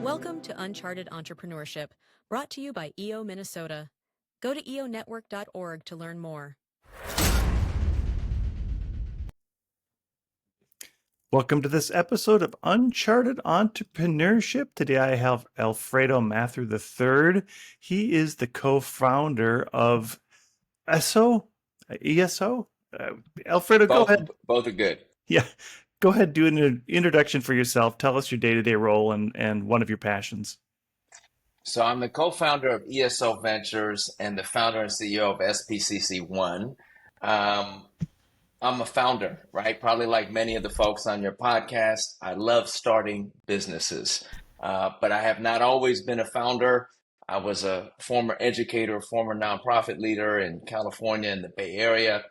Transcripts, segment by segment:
Welcome to Uncharted Entrepreneurship, brought to you by EO Minnesota. Go to eonetwork.org to learn more. Welcome to this episode of Uncharted Entrepreneurship. Today I have Alfredo Mathew III. He is the co-founder of ESO. Alfredo, go ahead. Both are good. Yeah, go ahead, do an introduction for yourself. Tell us your day-to-day role and one of your passions. So I'm the co-founder of ESO Ventures and the founder and CEO of SPCC One. I'm a founder, right? Probably like many of the folks on your podcast. I love starting businesses, but I have not always been a founder. I was a former educator, former nonprofit leader in California in the Bay Area.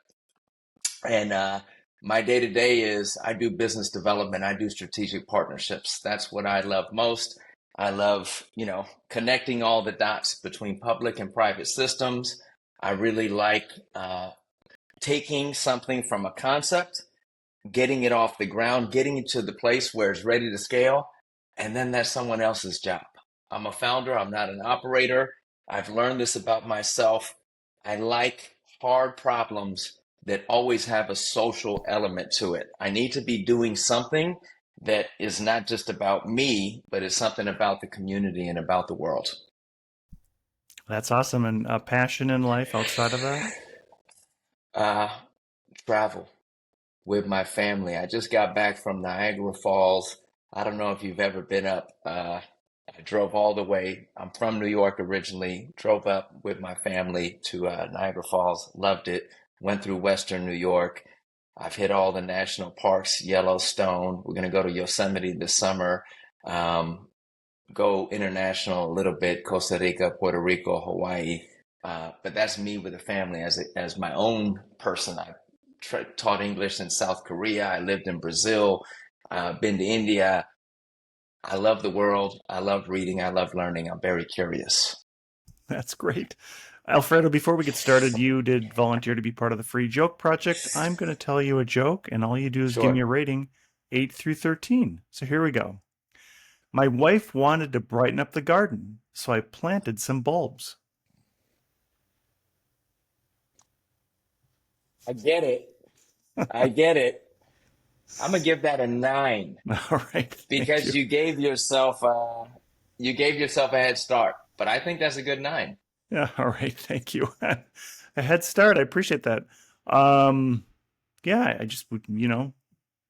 And my day-to-day is I do business development. I do strategic partnerships. That's what I love most. I love, connecting all the dots between public and private systems. I really like taking something from a concept, getting it off the ground, getting it to the place where it's ready to scale, and then that's someone else's job. I'm a founder. I'm not an operator. I've learned this about myself. I like hard problems that always have a social element to it. I need to be doing something that is not just about me, but is something about the community and about the world. That's awesome. And a passion in life outside of that? Travel with my family. I just got back from Niagara Falls. I don't know if you've ever been up. I drove all the way. I'm from New York originally, drove up with my family to Niagara Falls, loved it, went through Western New York. I've hit all the national parks, Yellowstone. We're going to go to Yosemite this summer, go international a little bit, Costa Rica, Puerto Rico, Hawaii. But that's me with a family as my own person. I taught English in South Korea. I lived in Brazil, been to India. I love the world. I love reading. I love learning. I'm very curious. That's great. Alfredo, before we get started, you did volunteer to be part of the Free Joke Project. I'm going to tell you a joke, and all you do is give me a rating, 8 through 13. So here we go. My wife wanted to brighten up the garden, so I planted some bulbs. I get it. I get it. I'm gonna give that a 9 All right. because you gave yourself a head start. But I think that's a good 9. Yeah. All right. Thank you. A head start. I appreciate that. Yeah. I just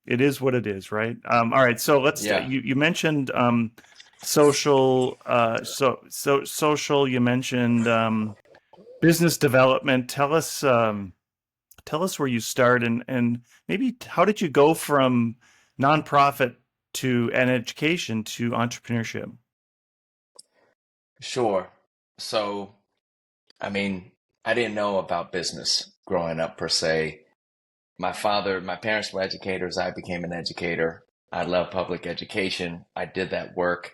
it is what it is, right? All right. So let's. Yeah. You mentioned social. Social. You mentioned business development. Tell us where you start and maybe how did you go from nonprofit to an education to entrepreneurship? Sure. So, I mean, I didn't know about business growing up per se. My parents were educators. I became an educator. I love public education. I did that work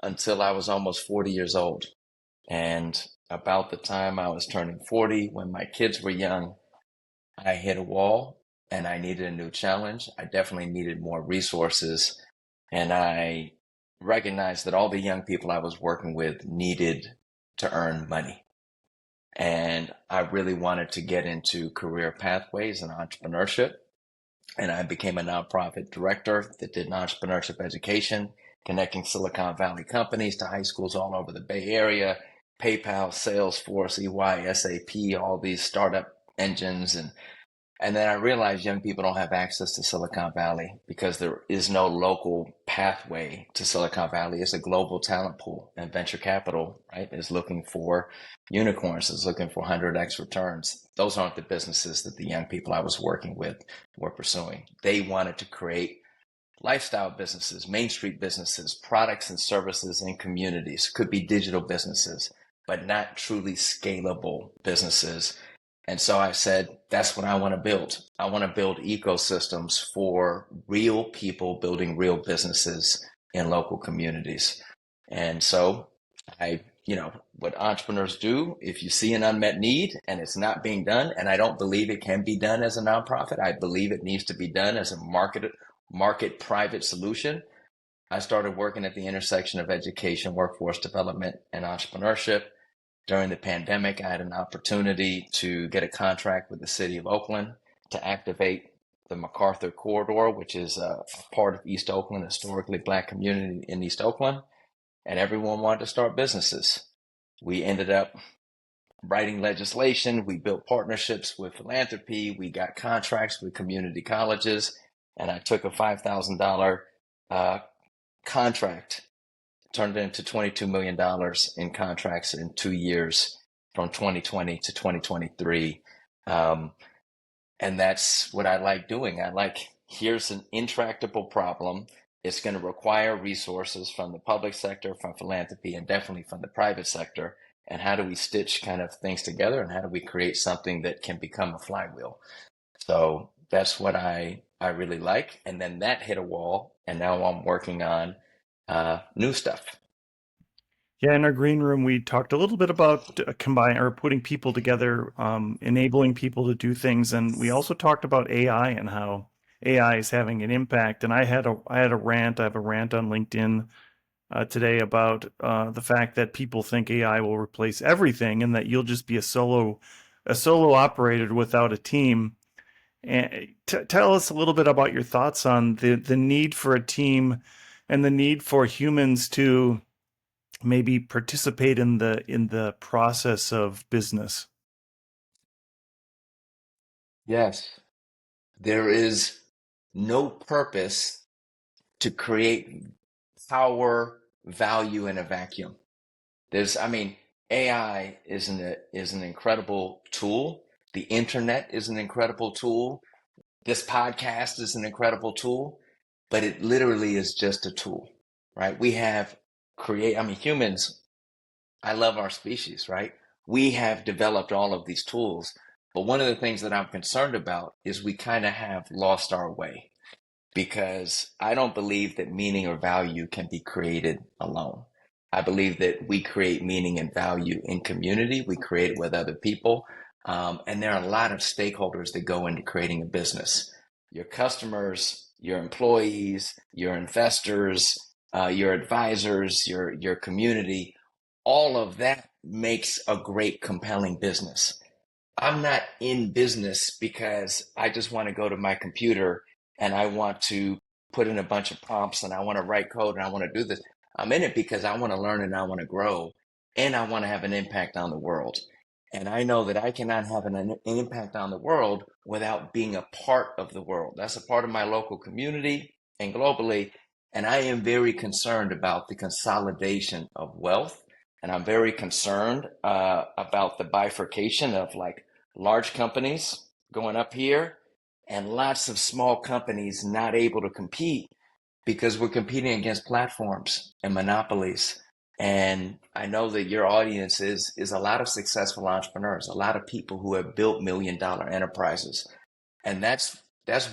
until I was almost 40 years old. And about the time I was turning 40, when my kids were young, I hit a wall and I needed a new challenge. I definitely needed more resources. And I recognized that all the young people I was working with needed to earn money. And I really wanted to get into career pathways and entrepreneurship. And I became a nonprofit director that did entrepreneurship education, connecting Silicon Valley companies to high schools all over the Bay Area, PayPal, Salesforce, EY, SAP, all these startup engines. And then I realized young people don't have access to Silicon Valley because there is no local pathway to Silicon Valley. It's a global talent pool, and venture capital, right, is looking for unicorns, is looking for 100x returns. Those aren't the businesses that the young people I was working with were pursuing. They wanted to create lifestyle businesses, Main Street businesses, products and services in communities. Could be digital businesses, but not truly scalable businesses. And so I said, that's what I want to build. I want to build ecosystems for real people building real businesses in local communities. And so what entrepreneurs do, if you see an unmet need and it's not being done, and I don't believe it can be done as a nonprofit, I believe it needs to be done as a market private solution. I started working at the intersection of education, workforce development, and entrepreneurship. During the pandemic, I had an opportunity to get a contract with the city of Oakland to activate the MacArthur Corridor, which is a part of East Oakland, a historically Black community in East Oakland, and everyone wanted to start businesses. We ended up writing legislation, we built partnerships with philanthropy, we got contracts with community colleges, and I took a $5,000 contract, turned it into $22 million in contracts in 2 years from 2020 to 2023. And that's what I like doing. Here's an intractable problem. It's going to require resources from the public sector, from philanthropy, and definitely from the private sector. And how do we stitch kind of things together, and how do we create something that can become a flywheel? So that's what I really like. And then that hit a wall, and now I'm working on new stuff. Yeah, in our green room, we talked a little bit about combining or putting people together, enabling people to do things, and we also talked about AI and how AI is having an impact. And I had a rant. I have a rant on LinkedIn today about the fact that people think AI will replace everything, and that you'll just be a solo operator without a team. And tell us a little bit about your thoughts on the need for a team and the need for humans to maybe participate in the process of business. Yes, there is no purpose to create power, value in a vacuum. AI is an incredible tool. The internet is an incredible tool. This podcast is an incredible tool, but it literally is just a tool, right? Humans, I love our species, right? We have developed all of these tools, but one of the things that I'm concerned about is we kind of have lost our way, because I don't believe that meaning or value can be created alone. I believe that we create meaning and value in community. We create it with other people. And there are a lot of stakeholders that go into creating a business. Your customers, your employees, your investors, your advisors, your community, all of that makes a great, compelling business. I'm not in business because I just want to go to my computer and I want to put in a bunch of prompts and I want to write code and I want to do this. I'm in it because I want to learn and I want to grow and I want to have an impact on the world. And I know that I cannot have an impact on the world without being a part of the world. That's a part of my local community and globally. And I am very concerned about the consolidation of wealth. And I'm very concerned about the bifurcation of like large companies going up here and lots of small companies not able to compete because we're competing against platforms and monopolies. And I know that your audience is a lot of successful entrepreneurs, a lot of people who have built $1 million enterprises. And that's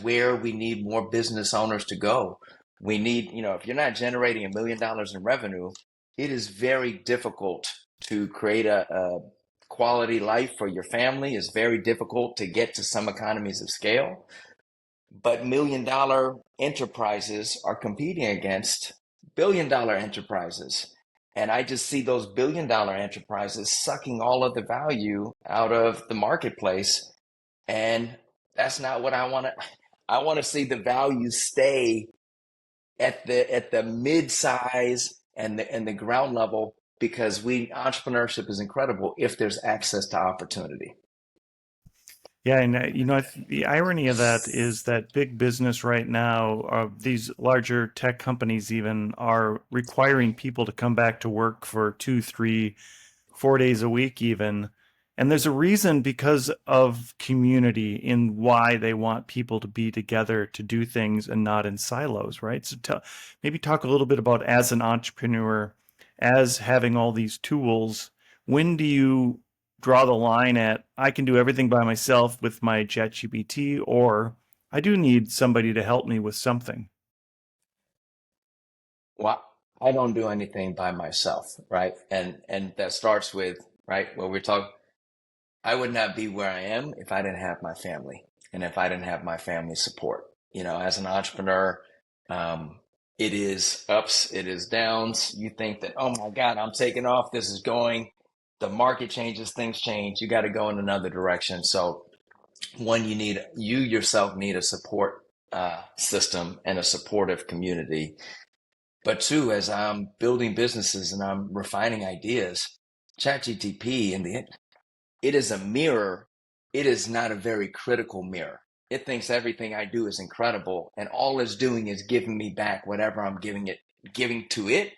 where we need more business owners to go. We need, if you're not generating $1 million in revenue, it is very difficult to create a quality life for your family. It's very difficult to get to some economies of scale. But $1 million enterprises are competing against billion-dollar enterprises. And I just see those billion-dollar enterprises sucking all of the value out of the marketplace. And that's not what I want to. I want to see the value stay at the mid-size and the ground level, because entrepreneurship is incredible if there's access to opportunity. Yeah, and the irony of that is that big business right now, these larger tech companies even, are requiring people to come back to work for 2, 3, 4 days a week even. And there's a reason, because of community, in why they want people to be together to do things and not in silos, right? So maybe talk a little bit about, as an entrepreneur, as having all these tools, when do you draw the line at, I can do everything by myself with my ChatGPT, or I do need somebody to help me with something? Well, I don't do anything by myself, right? And that starts with, right, where we're talking, I would not be where I am if I didn't have my family and if I didn't have my family support. As an entrepreneur, It is ups, it is downs. You think that, oh my God, I'm taking off. This is going. The market changes, things change. You got to go in another direction. So, one, you yourself need a support system and a supportive community. But two, as I'm building businesses and I'm refining ideas, ChatGTP it is a mirror. It is not a very critical mirror. It thinks everything I do is incredible, and all it's doing is giving me back whatever I'm giving to it,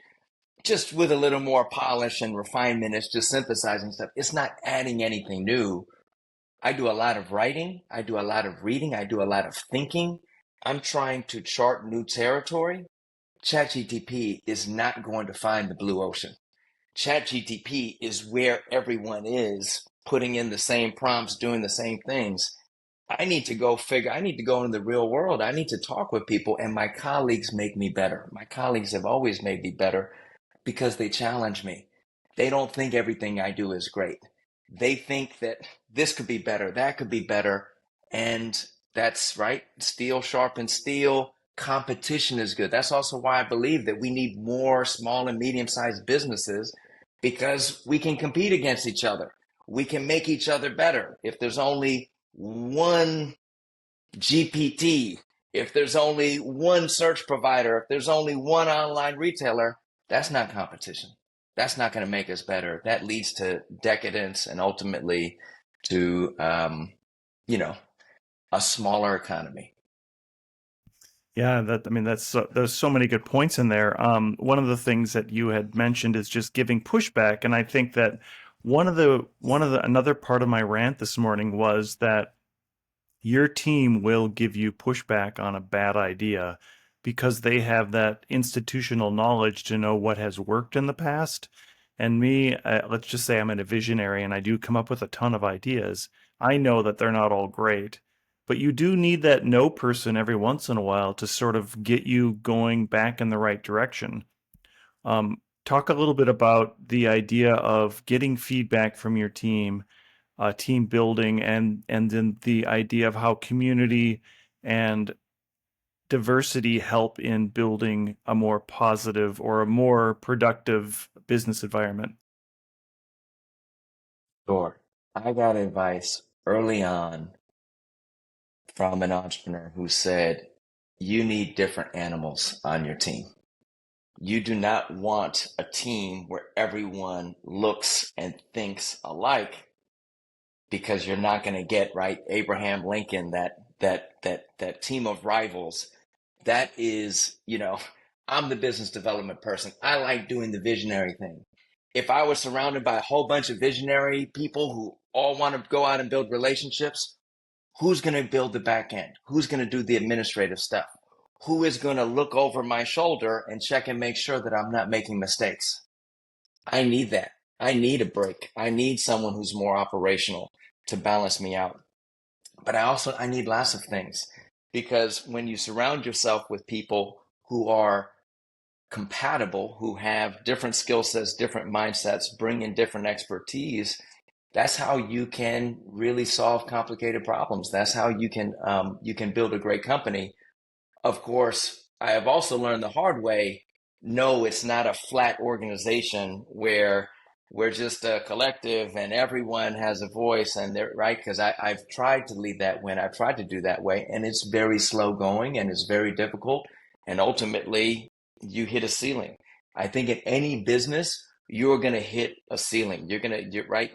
just with a little more polish and refinement. It's just synthesizing stuff. It's not adding anything new. I do a lot of writing. I do a lot of reading. I do a lot of thinking. I'm trying to chart new territory. ChatGTP is not going to find the blue ocean. ChatGTP is where everyone is putting in the same prompts, doing the same things. I need to go into the real world. I need to talk with people, and my colleagues make me better. My colleagues have always made me better because they challenge me. They don't think everything I do is great. They think that this could be better, that could be better. And that's right. Steel sharpens steel. Competition is good. That's also why I believe that we need more small and medium-sized businesses, because we can compete against each other. We can make each other better. If there's only one GPT, if there's only one search provider, if there's only one online retailer, that's not competition. That's not going to make us better. That leads to decadence and ultimately to, a smaller economy. Yeah, there's so many good points in there. One of the things that you had mentioned is just giving pushback, and I think that another part of my rant this morning was that your team will give you pushback on a bad idea because they have that institutional knowledge to know what has worked in the past. And me, let's just say I'm a visionary and I do come up with a ton of ideas. I know that they're not all great, but you do need that no person every once in a while to sort of get you going back in the right direction. Talk a little bit about the idea of getting feedback from your team building, and then the idea of how community and diversity help in building a more positive or a more productive business environment. Sure. I got advice early on from an entrepreneur who said, you need different animals on your team. You do not want a team where everyone looks and thinks alike, because you're not going to get, right, Abraham Lincoln, that team of rivals. That is, I'm the business development person. I like doing the visionary thing. If I was surrounded by a whole bunch of visionary people who all want to go out and build relationships, who's going to build the back end? Who's going to do the administrative stuff? Who is going to look over my shoulder and check and make sure that I'm not making mistakes? I need that. I need a break. I need someone who's more operational to balance me out. But I need lots of things, because when you surround yourself with people who are compatible, who have different skill sets, different mindsets, bring in different expertise, that's how you can really solve complicated problems. That's how you can build a great company. Of course, I have also learned the hard way, no, it's not a flat organization where we're just a collective and everyone has a voice and they're right. Because I've tried to lead that way. I've tried to do that way, and it's very slow going and it's very difficult. And ultimately, you hit a ceiling. I think in any business, you're going to hit a ceiling. You're right.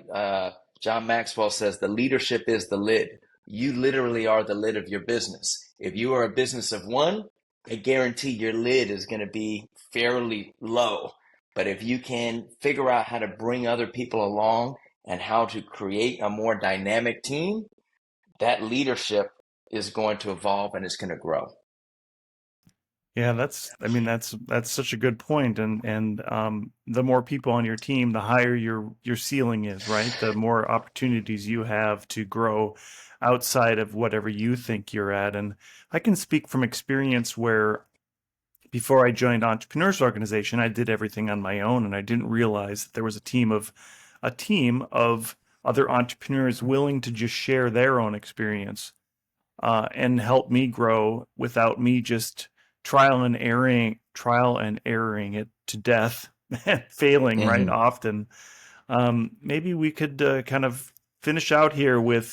John Maxwell says the leadership is the lid. You literally are the lid of your business. If you are a business of one, I guarantee your lid is going to be fairly low. But if you can figure out how to bring other people along and how to create a more dynamic team, that leadership is going to evolve and it's going to grow. Yeah, that's such a good point. And the more people on your team, the higher your ceiling is, right? The more opportunities you have to grow outside of whatever you think you're at. And I can speak from experience where before I joined Entrepreneurs Organization, I did everything on my own, and I didn't realize that there was a team of other entrepreneurs willing to just share their own experience and help me grow without me just trial and trial and erroring it to death and failing right often. Maybe we could kind of finish out here with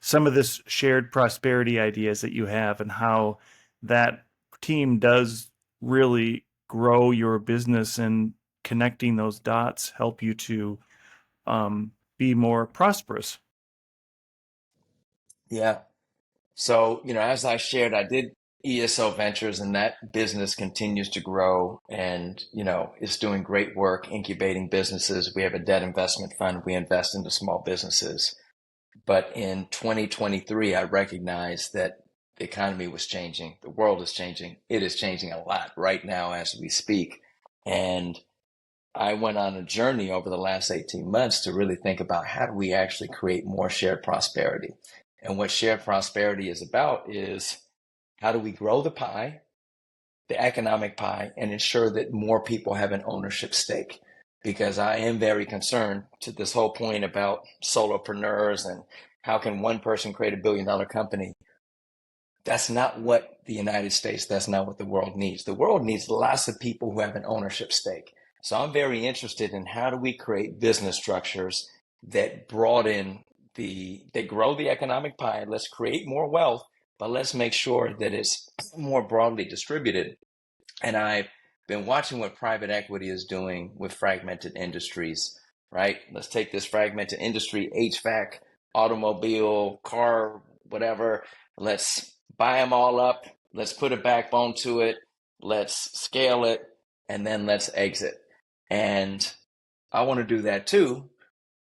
some of this shared prosperity ideas that you have and how that team does really grow your business, and connecting those dots help you to be more prosperous. Yeah. So, as I shared, I did ESO Ventures, and that business continues to grow and, it's doing great work incubating businesses. We have a debt investment fund. We invest into small businesses. But in 2023, I recognized that the economy was changing. The world is changing. It is changing a lot right now as we speak. And I went on a journey over the last 18 months to really think about how do we actually create more shared prosperity. And what shared prosperity is about is how do we grow the pie, the economic pie, and ensure that more people have an ownership stake. Because I am very concerned to this whole point about solopreneurs and how can one person create $1 billion company. That's not what the United States, that's not what the world needs. The world needs lots of people who have an ownership stake. So I'm very interested in how do we create business structures that broaden that grow the economic pie. Let's create more wealth, but let's make sure that it's more broadly distributed. And I've been watching what private equity is doing with fragmented industries, right? Let's take this fragmented industry, HVAC, automobile, car, whatever. Let's buy them all up. Let's put a backbone to it. Let's scale it, and then let's exit. And I want to do that too,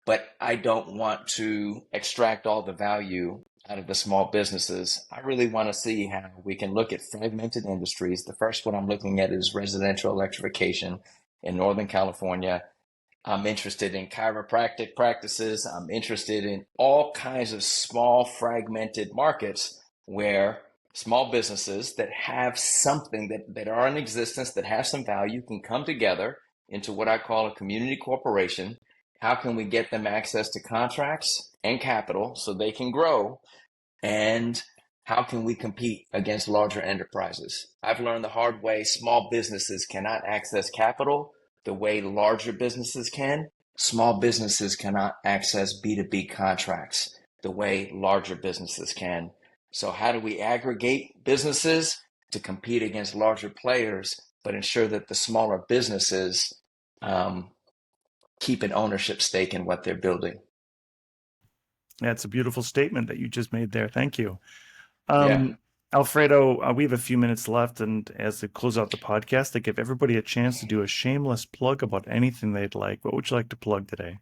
but I don't want to extract all the value out of the small businesses. I really want to see how we can look at fragmented industries. The first one I'm looking at is residential electrification in Northern California. I'm interested in chiropractic practices. I'm interested in all kinds of small fragmented markets where small businesses that have something that are in existence, that have some value, can come together into what I call a community corporation. How can we get them access to contracts and capital so they can grow? And how can we compete against larger enterprises? I've learned the hard way, small businesses cannot access capital the way larger businesses can. Small businesses cannot access B2B contracts the way larger businesses can. So how do we aggregate businesses to compete against larger players, but ensure that the smaller businesses keep an ownership stake in what they're building? That's a beautiful statement that you just made there. Thank you. Yeah. Alfredo, we have a few minutes left, and as we close out the podcast, I give everybody a chance to do a shameless plug about anything they'd like. What would you like to plug today?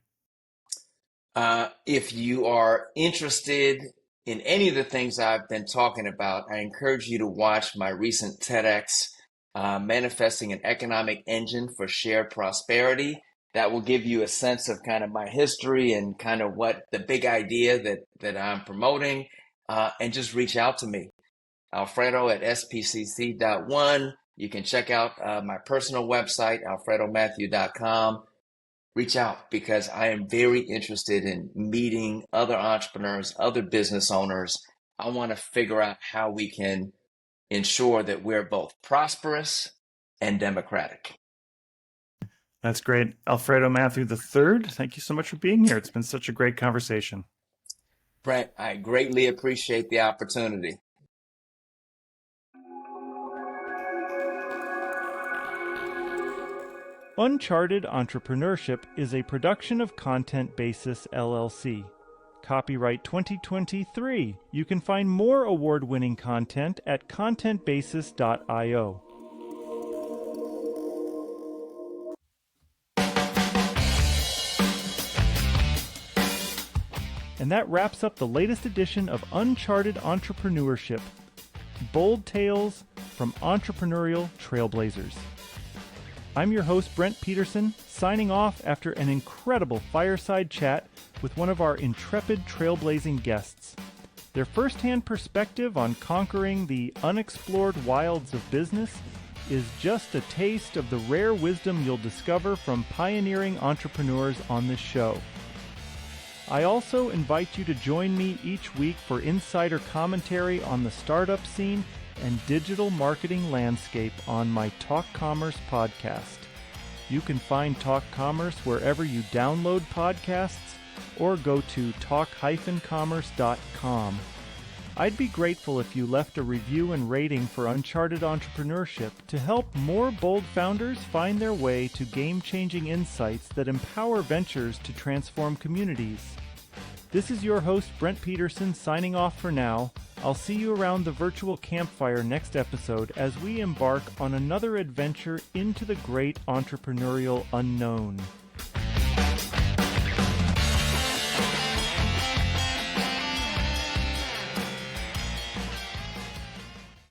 If you are interested in any of the things I've been talking about, I encourage you to watch my recent TEDx, Manifesting an Economic Engine for Shared Prosperity. That will give you a sense of kind of my history and kind of what the big idea that I'm promoting, and just reach out to me. Alfredo at SPCC.one. You can check out my personal website, alfredomathew.com. Reach out, because I am very interested in meeting other entrepreneurs, other business owners. I want to figure out how we can ensure that we're both prosperous and democratic. That's great. Alfredo Mathew III, thank you so much for being here. It's been such a great conversation. Brent, I greatly appreciate the opportunity. Uncharted Entrepreneurship is a production of Content Basis LLC. Copyright 2023. You can find more award-winning content at contentbasis.io. And that wraps up the latest edition of Uncharted Entrepreneurship. Bold tales from entrepreneurial trailblazers. I'm your host, Brent Peterson, signing off after an incredible fireside chat with one of our intrepid trailblazing guests. Their first-hand perspective on conquering the unexplored wilds of business is just a taste of the rare wisdom you'll discover from pioneering entrepreneurs on this show. I also invite you to join me each week for insider commentary on the startup scene and digital marketing landscape on my Talk Commerce podcast. You can find Talk Commerce wherever you download podcasts or go to talk-commerce.com. I'd be grateful if you left a review and rating for Uncharted Entrepreneurship to help more bold founders find their way to game-changing insights that empower ventures to transform communities. This is your host, Brent Peterson, signing off for now. I'll see you around the virtual campfire next episode as we embark on another adventure into the great entrepreneurial unknown.